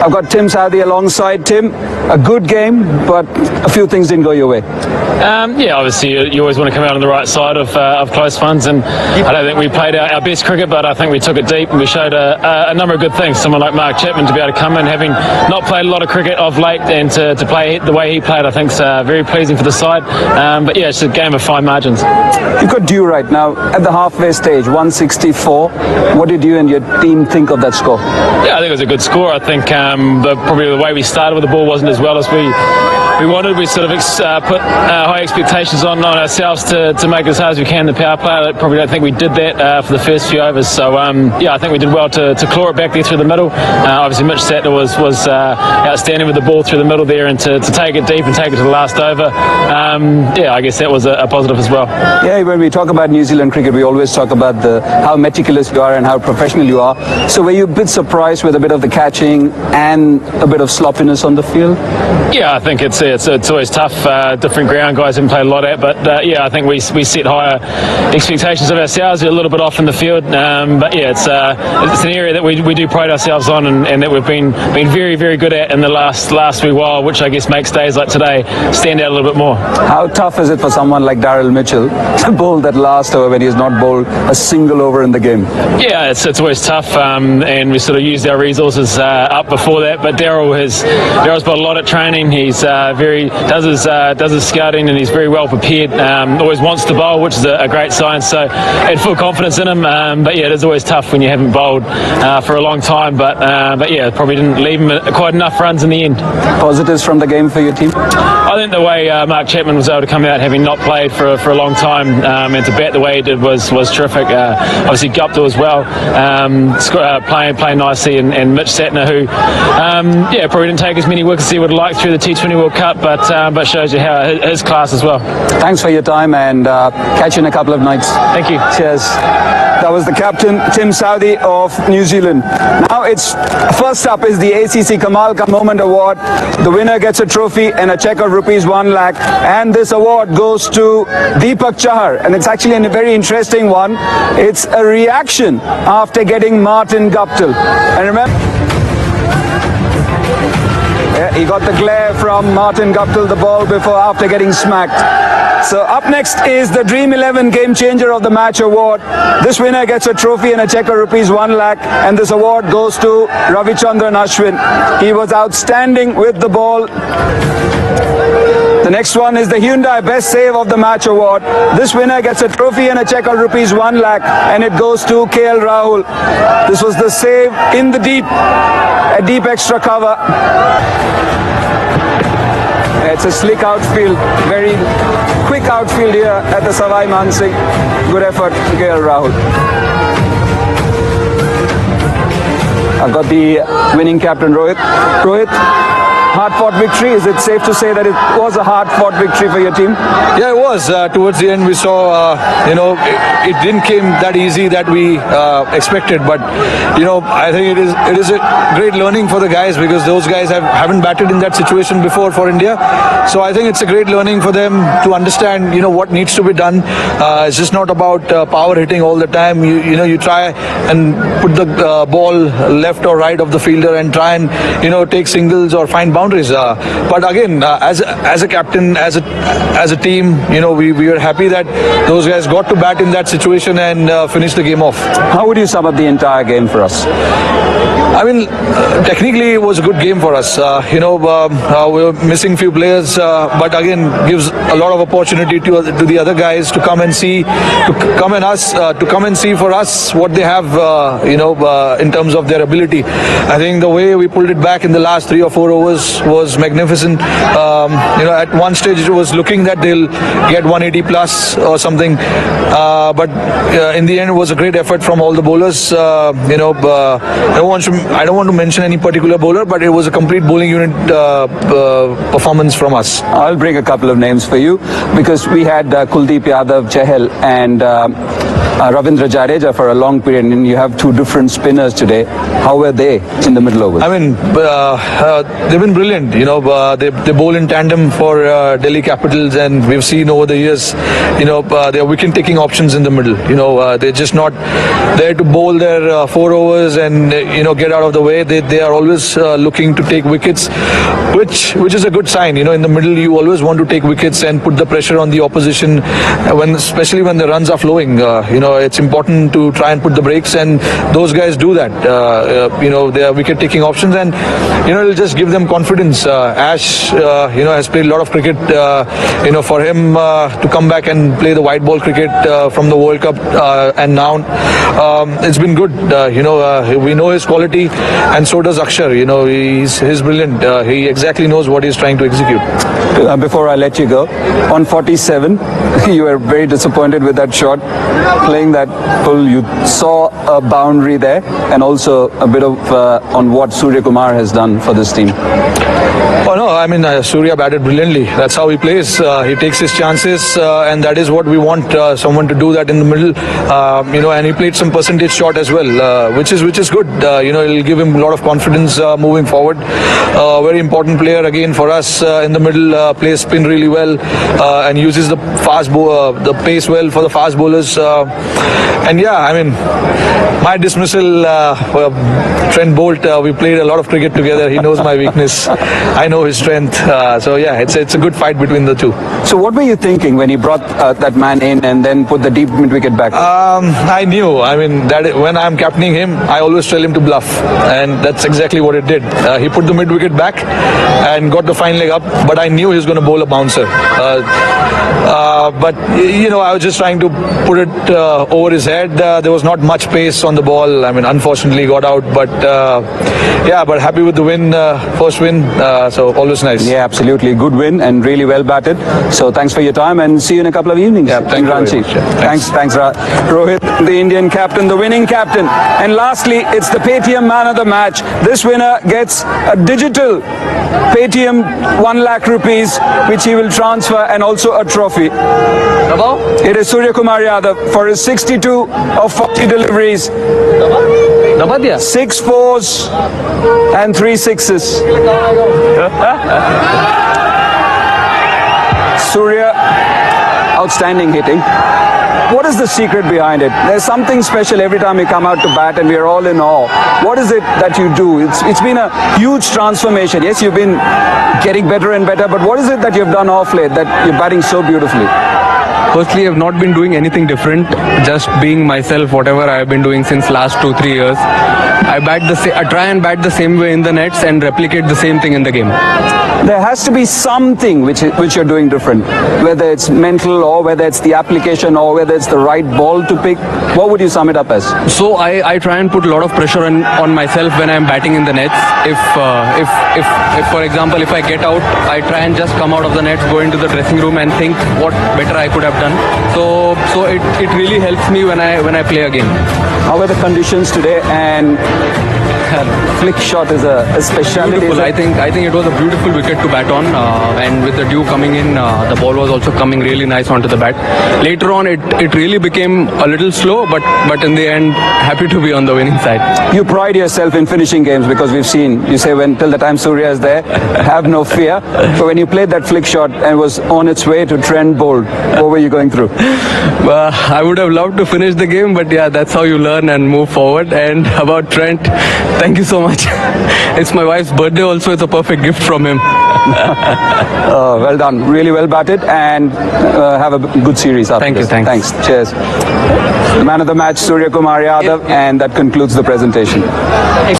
I've got Tim Southee alongside. Tim, a good game, but a few things didn't go your way. Yeah, obviously you always want to come out on the right side of close ones, and I don't think we played our best cricket, but I think we took it deep and we showed a number of good things. Someone like Mark Chapman to be able to come in, having not played a lot of cricket of late, and to play the way he played, I think is very pleasing for the side. But yeah, it's a game of fine margins. You've got due right now at the halfway stage, 164. What did you and your team think of that score? Yeah, I think it was a good score. I think probably the way we started with the ball wasn't as well as we wanted. We sort of put high expectations on ourselves to make it as hard as we can in the power play. I probably don't think we did that for the first few overs. So yeah, I think we did well to claw it back there through the middle. Obviously Mitch Satner was outstanding with the ball through the middle there, and to take it deep and take it to the last over. Yeah, I guess that was a positive as well. Yeah, when we talk about New Zealand cricket, we always talk about how meticulous you are and how professional you are. So were you a bit surprised with a bit of the catching and a bit of sloppiness on the field? Yeah, I think it's always tough. Different ground, guys haven't played a lot at, but yeah, I think we set higher expectations of ourselves. We're a little bit off in the field, but yeah, it's an area that we do pride ourselves on, and that we've been very, very good at in the last wee while, which I guess makes days like today stand out a little bit more. How tough is it for someone like Daryl Mitchell to bowl that last over when he's not bowled a single over in the game? Yeah, it's always tough, and we sort of used our resources up before that. But Daryl's got a lot of training. He's does his scouting, and he's very well prepared. Always wants to bowl, which is a great sign. So I had full confidence in him. But yeah, it is always tough when you haven't bowled for a long time. But yeah, probably didn't leave him quite enough runs in the end. Positives from the game for your team? I think the way Mark Chapman was able to come out, having not played for a long time, and to bat the way he did was terrific. Obviously Guptill as well, playing nicely, and Mitch Satner, who yeah, probably didn't take as many wickets as he would have liked through the T20 World Cup, but shows you how his class as well. Thanks for your time, and catch you in a couple of nights. Thank you. Cheers. That was the captain, Tim Southee of New Zealand. Now it's first up is the ACC Kamal Moment Award. The winner gets a trophy and a check of ₹1 lakh, and this award goes to Deepak Chahar, and it's actually a very interesting one. It's a reaction after getting Martin Guptill. And remember, yeah, he got the glare from Martin Guptill, the ball after getting smacked. So up next is the Dream 11 Gamechanger of the Match award. This winner gets a trophy and a check of ₹1 lakh, and this award goes to Ravichandran Ashwin. He was outstanding with the ball. The next one is the Hyundai Best Save of the Match award. This winner gets a trophy and a check of ₹1 lakh, and it goes to KL Rahul. This was the save in the deep, a deep extra cover. It's a slick outfield, very quick outfield here at the Sawai Mansingh. Good effort to KL Rahul. I've got the winning captain Rohit. Rohit, hard-fought victory. Is it safe to say that it was a hard-fought victory for your team? Yeah, it was. Towards the end, we saw, it didn't came that easy that we expected. But, I think it is a great learning for the guys, because those guys haven't batted in that situation before for India. So I think it's a great learning for them to understand, what needs to be done. It's just not about power hitting all the time. You try and put the ball left or right of the fielder and try and, take singles or find boundaries. But again, as a captain, as a team, we were happy that those guys got to bat in that situation and finish the game off. How would you sum up the entire game for us? I mean, technically it was a good game for us. We were missing few players, but again, gives a lot of opportunity to the other guys to come and see, to come and see for us what they have, in terms of their ability. I think the way we pulled it back in the last 3 or 4 overs was magnificent. At one stage it was looking that they'll get 180 plus or something, but in the end it was a great effort from all the bowlers. I don't want to mention any particular bowler, but it was a complete bowling unit performance from us. I'll bring a couple of names for you, because we had Kuldeep Yadav, Chahal, and Ravindra Jadeja for a long period, and you have two different spinners today. How were they in the middle overs? I mean, they've been brilliant. They bowl in tandem for Delhi Capitals, and we've seen over the years, their wicket-taking options in the middle. They're just not there to bowl their 4 overs and get out of the way. They are always looking to take wickets, which is a good sign. In the middle, you always want to take wickets and put the pressure on the opposition, especially when the runs are flowing. It's important to try and put the brakes, and those guys do that. Their wicket-taking options, and it'll just give them confidence. Ash, has played a lot of cricket. For him to come back and play the white ball cricket from the World Cup, and now it's been good. We know his quality, and so does Akshar. He's brilliant. He exactly knows what he's trying to execute. Before I let you go, on 47, you were very disappointed with that shot. Playing that pull, you saw a boundary there, and also a bit of on what Suryakumar has done for this team. Oh no, I mean Surya batted brilliantly. That's how he plays. He takes his chances, and that is what we want. Someone to do that in the middle. And he played some percentage shot as well, which is good. It'll give him a lot of confidence moving forward. Very important player again for us in the middle. Plays spin really well, and uses the the pace well for the fast bowlers. My dismissal, Trent Bolt. We played a lot of cricket together. He knows my weakness. I know his strength. It's a good fight between the two. So what were you thinking when he brought that man in and then put the deep mid wicket back? I knew. That when I'm captaining him, I always tell him to bluff, and that's exactly what it did. He put the mid wicket back and got the fine leg up, but I knew he was going to bowl a bouncer. I was just trying to put it over his head. There was not much pace on the ball. Unfortunately got out, but happy with the win, first win. So always nice. Yeah, absolutely. Good win and really well batted. So thanks for your time, and see you in a couple of evenings. Yeah, thank you Ranchi. very much. Thanks, Rohit, the Indian captain, the winning captain. And lastly, it's the Paytm man of the match. This winner gets a digital Paytm 1 lakh rupees, which he will transfer, and also a trophy. It is Suryakumar Yadav for his 62 of 40 deliveries. 6 fours and 3 sixes. Surya, outstanding hitting. What is the secret behind it? There's something special every time you come out to bat, and we are all in awe. What is it that you do? It's been a huge transformation. Yes, you've been getting better and better, but what is it that you've done off late that you're batting so beautifully? Firstly, I've not been doing anything different, just being myself, whatever I've been doing since last 2-3 years. I try and bat the same way in the nets and replicate the same thing in the game. There has to be something which you're doing different, whether it's mental or whether it's the application or whether it's the right ball to pick. What would you sum it up as? So I try and put a lot of pressure on myself when I'm batting in the nets. If for example, if I get out, I try and just come out of the nets, go into the dressing room and think what better I could have done. So it really helps me when I play a game. How are the conditions today? And flick shot is a specialty. Beautiful. I think it was a beautiful wicket to bat on, and with the dew coming in, the ball was also coming really nice onto the bat. Later on, it really became a little slow, but in the end, happy to be on the winning side. You pride yourself in finishing games because we've seen, you say till the time Surya is there, have no fear. But when you played that flick shot and was on its way to Trent Bolt, what were you going through? I would have loved to finish the game, but yeah, that's how you learn and move forward. And about Trent, thank you so much. It's my wife's birthday also. It's a perfect gift from him. Well done. Really well batted, and have a good series after Thank you. this. Thanks. Cheers. The man of the match, Suryakumar Yadav, and that concludes the presentation.